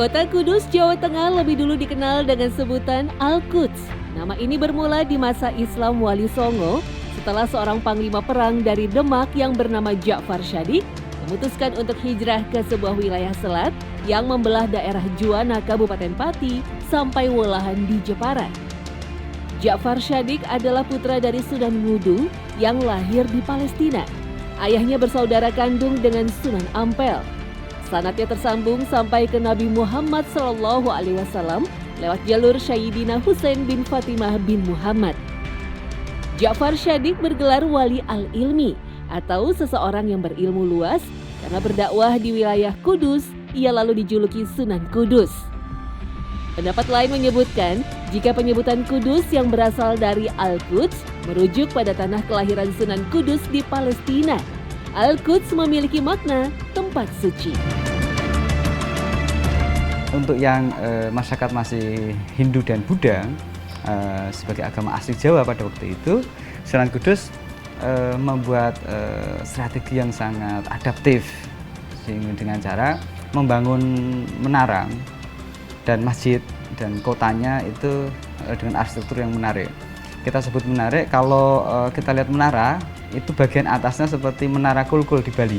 Kota Kudus, Jawa Tengah lebih dulu dikenal dengan sebutan Al-Quds. Nama ini bermula di masa Islam Wali Songo setelah seorang panglima perang dari Demak yang bernama Ja'far Shadiq memutuskan untuk hijrah ke sebuah wilayah selat yang membelah daerah Juwana Kabupaten Pati sampai Wolahan di Jepara. Ja'far Shadiq adalah putra dari Sunan Ngudung yang lahir di Palestina. Ayahnya bersaudara kandung dengan Sunan Ampel. Sanadnya tersambung sampai ke Nabi Muhammad SAW lewat jalur Sayyidina Husain bin Fatimah bin Muhammad. Ja'far Shadiq bergelar Wali Al-Ilmi atau seseorang yang berilmu luas karena berdakwah di wilayah Kudus, ia lalu dijuluki Sunan Kudus. Pendapat lain menyebutkan jika penyebutan Kudus yang berasal dari Al-Quds merujuk pada tanah kelahiran Sunan Kudus di Palestina. Al-Quds memiliki makna tempat suci. Untuk yang masyarakat masih Hindu dan Buddha sebagai agama asli Jawa pada waktu itu, Sunan Kudus membuat strategi yang sangat adaptif dengan cara membangun menara dan masjid dan kotanya itu dengan arsitektur yang menarik. Kita sebut menarik kalau kita lihat menara itu bagian atasnya seperti menara Kulkul di Bali.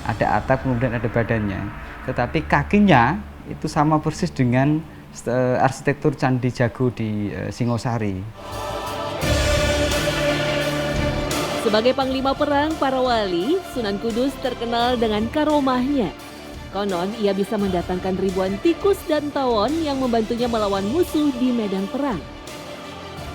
Ada atap kemudian ada badannya. Tetapi kakinya itu sama persis dengan arsitektur Candi Jago di Singosari. Sebagai panglima perang para wali, Sunan Kudus terkenal dengan karomahnya. Konon ia bisa mendatangkan ribuan tikus dan tawon yang membantunya melawan musuh di medan perang.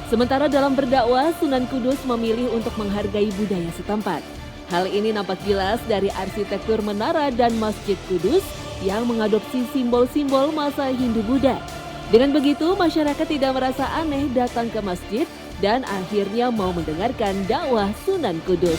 Sementara dalam berdakwah, Sunan Kudus memilih untuk menghargai budaya setempat. Hal ini nampak jelas dari arsitektur menara dan Masjid Kudus yang mengadopsi simbol-simbol masa Hindu-Buddha. Dengan begitu, masyarakat tidak merasa aneh datang ke masjid dan akhirnya mau mendengarkan dakwah Sunan Kudus.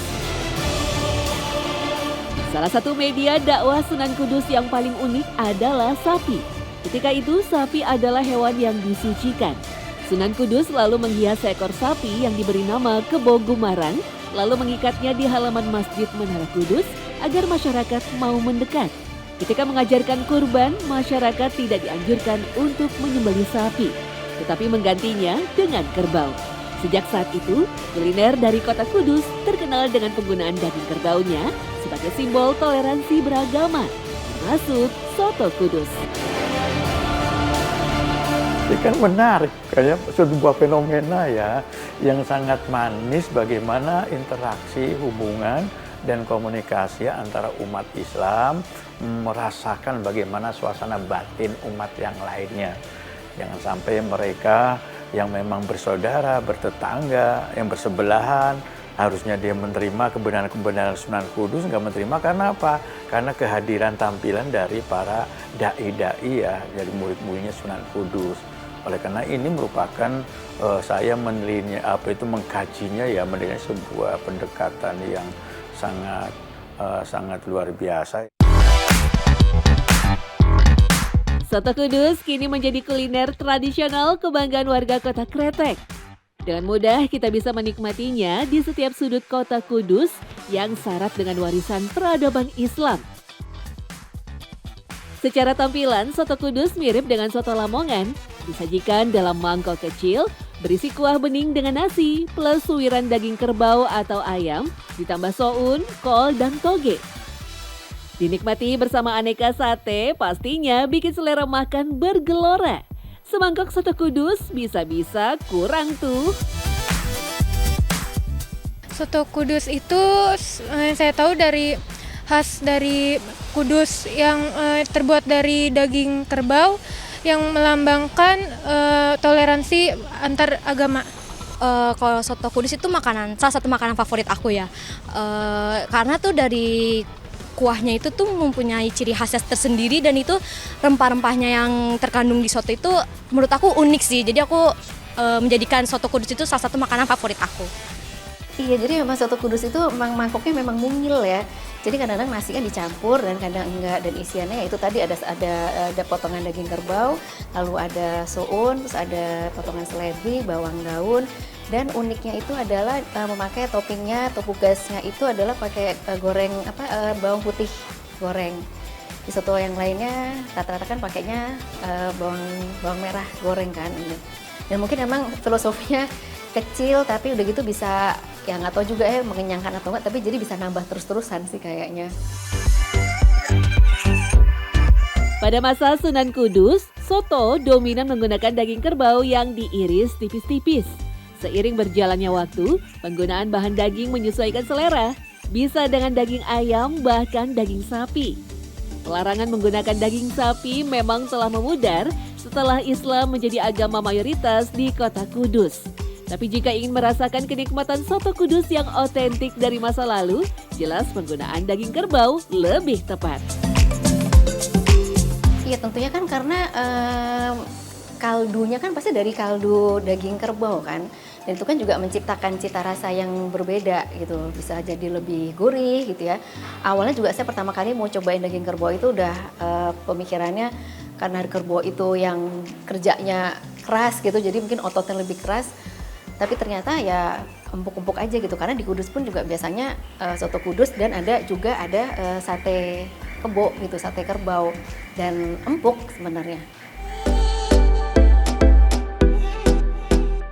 Salah satu media dakwah Sunan Kudus yang paling unik adalah sapi. Ketika itu, sapi adalah hewan yang disucikan. Sunan Kudus lalu menghias seekor sapi yang diberi nama Kebo Gumarang, lalu mengikatnya di halaman Masjid Menara Kudus agar masyarakat mau mendekat. Ketika mengajarkan kurban, masyarakat tidak dianjurkan untuk menyembelih sapi, tetapi menggantinya dengan kerbau. Sejak saat itu, kuliner dari Kota Kudus terkenal dengan penggunaan daging kerbaunya sebagai simbol toleransi beragama, termasuk soto Kudus. Ini kan menarik, kayak sebuah fenomena ya yang sangat manis bagaimana interaksi, hubungan, dan komunikasi antara umat Islam merasakan bagaimana suasana batin umat yang lainnya. Jangan sampai mereka yang memang bersaudara, bertetangga, yang bersebelahan, harusnya dia menerima kebenaran-kebenaran Sunan Kudus, nggak menerima karena apa? Karena kehadiran tampilan dari para dai-dai ya, dari murid-muridnya Sunan Kudus. Oleh karena ini merupakan saya menelitinya mengkajinya ya menjadi sebuah pendekatan yang sangat luar biasa. Soto Kudus kini menjadi kuliner tradisional kebanggaan warga Kota Kretek. Dengan mudah kita bisa menikmatinya di setiap sudut Kota Kudus yang syarat dengan warisan peradaban Islam. Secara tampilan, soto Kudus mirip dengan soto Lamongan. Disajikan dalam mangkok kecil, berisi kuah bening dengan nasi, plus suwiran daging kerbau atau ayam, ditambah soun, kol, dan toge. Dinikmati bersama aneka sate, pastinya bikin selera makan bergelora. Semangkok soto Kudus bisa-bisa kurang tuh. Soto Kudus itu saya tahu khas dari Kudus yang terbuat dari daging kerbau yang melambangkan toleransi antar agama. Kalau soto Kudus itu salah satu makanan favorit aku ya. Karena tuh dari kuahnya itu tuh mempunyai ciri khasnya tersendiri dan itu rempah-rempahnya yang terkandung di soto itu menurut aku unik sih. Jadi aku menjadikan soto Kudus itu salah satu makanan favorit aku. Iya, jadi memang soto Kudus itu memang mangkoknya memang mungil ya. Jadi kadang-kadang nasi kan dicampur dan kadang enggak, dan isiannya itu tadi ada potongan daging kerbau, lalu ada soun, terus ada potongan seledri, bawang daun, dan uniknya itu adalah memakai toppingnya atau pugasnya itu adalah pakai bawang putih goreng. Di soto yang lainnya rata-rata kan pakainya bawang merah goreng kan. Dan mungkin emang filosofinya kecil tapi udah gitu bisa, ya nggak tahu juga ya mengenyangkan atau enggak, tapi jadi bisa nambah terus-terusan sih kayaknya. Pada masa Sunan Kudus, soto dominan menggunakan daging kerbau yang diiris tipis-tipis. Seiring berjalannya waktu, penggunaan bahan daging menyesuaikan selera. Bisa dengan daging ayam, bahkan daging sapi. Pelarangan menggunakan daging sapi memang telah memudar setelah Islam menjadi agama mayoritas di kota Kudus. Tapi jika ingin merasakan kenikmatan soto Kudus yang otentik dari masa lalu, jelas penggunaan daging kerbau lebih tepat. Iya tentunya kan karena kaldunya kan pasti dari kaldu daging kerbau kan. Dan itu kan juga menciptakan cita rasa yang berbeda gitu, bisa jadi lebih gurih gitu ya. Awalnya juga saya pertama kali mau cobain daging kerbau itu udah pemikirannya karena kerbau itu yang kerjanya keras gitu, jadi mungkin ototnya lebih keras. Tapi ternyata ya empuk-empuk aja gitu, karena di Kudus pun juga biasanya soto Kudus dan juga ada sate kebo gitu, sate kerbau, dan empuk sebenarnya.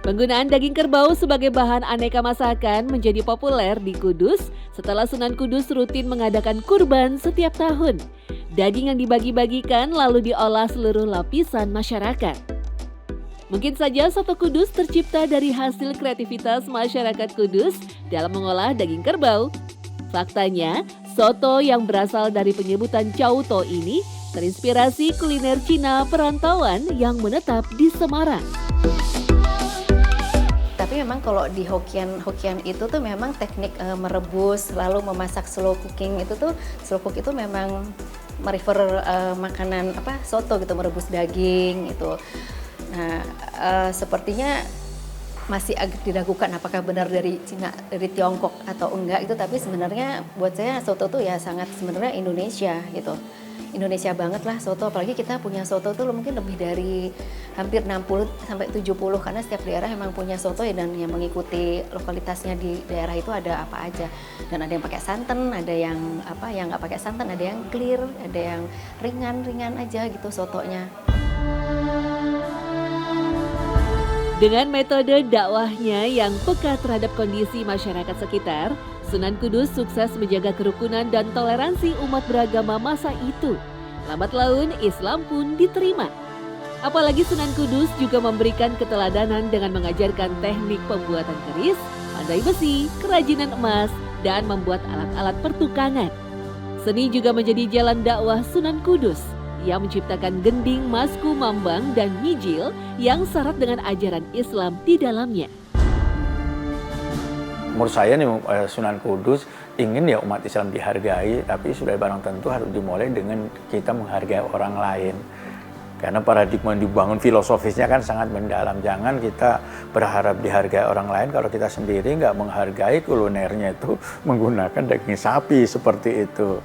Penggunaan daging kerbau sebagai bahan aneka masakan menjadi populer di Kudus setelah Sunan Kudus rutin mengadakan kurban setiap tahun. Daging yang dibagi-bagikan lalu diolah seluruh lapisan masyarakat. Mungkin saja soto Kudus tercipta dari hasil kreativitas masyarakat Kudus dalam mengolah daging kerbau. Faktanya, soto yang berasal dari penyebutan Cauto ini terinspirasi kuliner Cina perantauan yang menetap di Semarang. Tapi memang kalau di Hokkien itu tuh memang teknik merebus lalu memasak slow cooking itu tuh, slow cook itu memang merefer makanan soto gitu, merebus daging itu. Nah, sepertinya masih agak diragukan apakah benar dari Cina, dari Tiongkok atau enggak itu, tapi sebenarnya buat saya soto tuh ya sangat sebenarnya Indonesia gitu. Indonesia banget lah soto, apalagi kita punya soto tuh mungkin lebih dari hampir 60 sampai 70 karena setiap daerah memang punya soto ya, dan yang mengikuti lokalitasnya di daerah itu ada apa aja. Dan ada yang pakai santan, ada yang yang nggak pakai santan, ada yang clear, ada yang ringan-ringan aja gitu sotonya. Dengan metode dakwahnya yang peka terhadap kondisi masyarakat sekitar, Sunan Kudus sukses menjaga kerukunan dan toleransi umat beragama masa itu. Lambat laun Islam pun diterima. Apalagi Sunan Kudus juga memberikan keteladanan dengan mengajarkan teknik pembuatan keris, pandai besi, kerajinan emas, dan membuat alat-alat pertukangan. Seni juga menjadi jalan dakwah Sunan Kudus. Ia menciptakan gending, masku, mambang, dan mijil yang syarat dengan ajaran Islam di dalamnya. Menurut saya nih Sunan Kudus ingin ya umat Islam dihargai, tapi sudah barang tentu harus dimulai dengan kita menghargai orang lain. Karena paradigma dibangun filosofisnya kan sangat mendalam. Jangan kita berharap dihargai orang lain kalau kita sendiri nggak menghargai kulinernya itu menggunakan daging sapi seperti itu.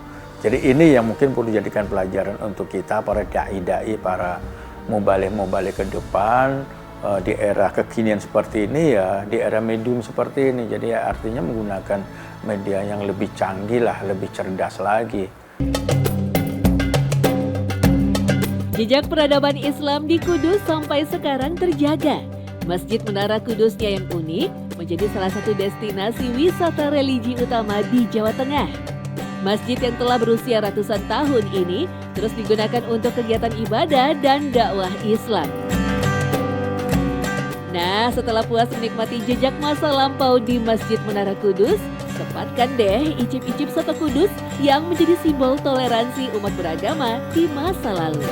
Jadi ini yang mungkin perlu dijadikan pelajaran untuk kita, para dai-dai, para mubalih-mubalih ke depan. Di era kekinian seperti ini ya, di era medium seperti ini. Jadi ya artinya menggunakan media yang lebih canggih lah, lebih cerdas lagi. Jejak peradaban Islam di Kudus sampai sekarang terjaga. Masjid Menara Kudusnya yang unik menjadi salah satu destinasi wisata religi utama di Jawa Tengah. Masjid yang telah berusia ratusan tahun ini terus digunakan untuk kegiatan ibadah dan dakwah Islam. Nah, setelah puas menikmati jejak masa lampau di Masjid Menara Kudus, sempatkan deh icip-icip soto Kudus yang menjadi simbol toleransi umat beragama di masa lalu.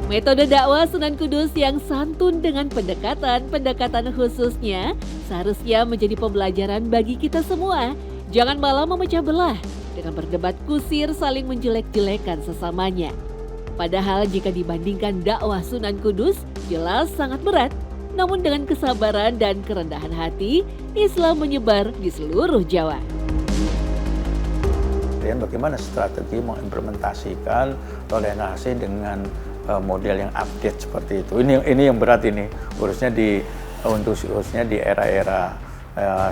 Metode dakwah Sunan Kudus yang santun dengan pendekatan khususnya seharusnya menjadi pembelajaran bagi kita semua. Jangan malah memecah belah dengan berdebat kusir saling menjelek-jelekan sesamanya. Padahal jika dibandingkan dakwah Sunan Kudus, jelas sangat berat. Namun dengan kesabaran dan kerendahan hati, Islam menyebar di seluruh Jawa. Dan bagaimana strategi mengimplementasikan toleransi dengan model yang update seperti itu. Ini yang berat ini, khususnya di era-era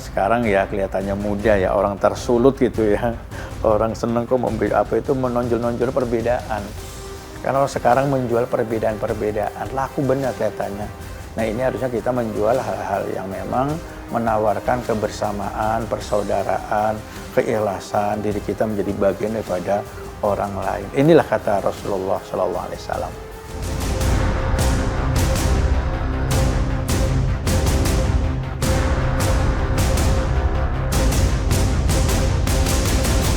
Sekarang ya kelihatannya muda ya, orang tersulut gitu ya. Orang seneng kok menonjol-nonjol perbedaan. Karena sekarang menjual perbedaan-perbedaan, laku benar kelihatannya. Nah ini harusnya kita menjual hal-hal yang memang menawarkan kebersamaan, persaudaraan, keikhlasan, diri kita menjadi bagian daripada orang lain. Inilah kata Rasulullah SAW.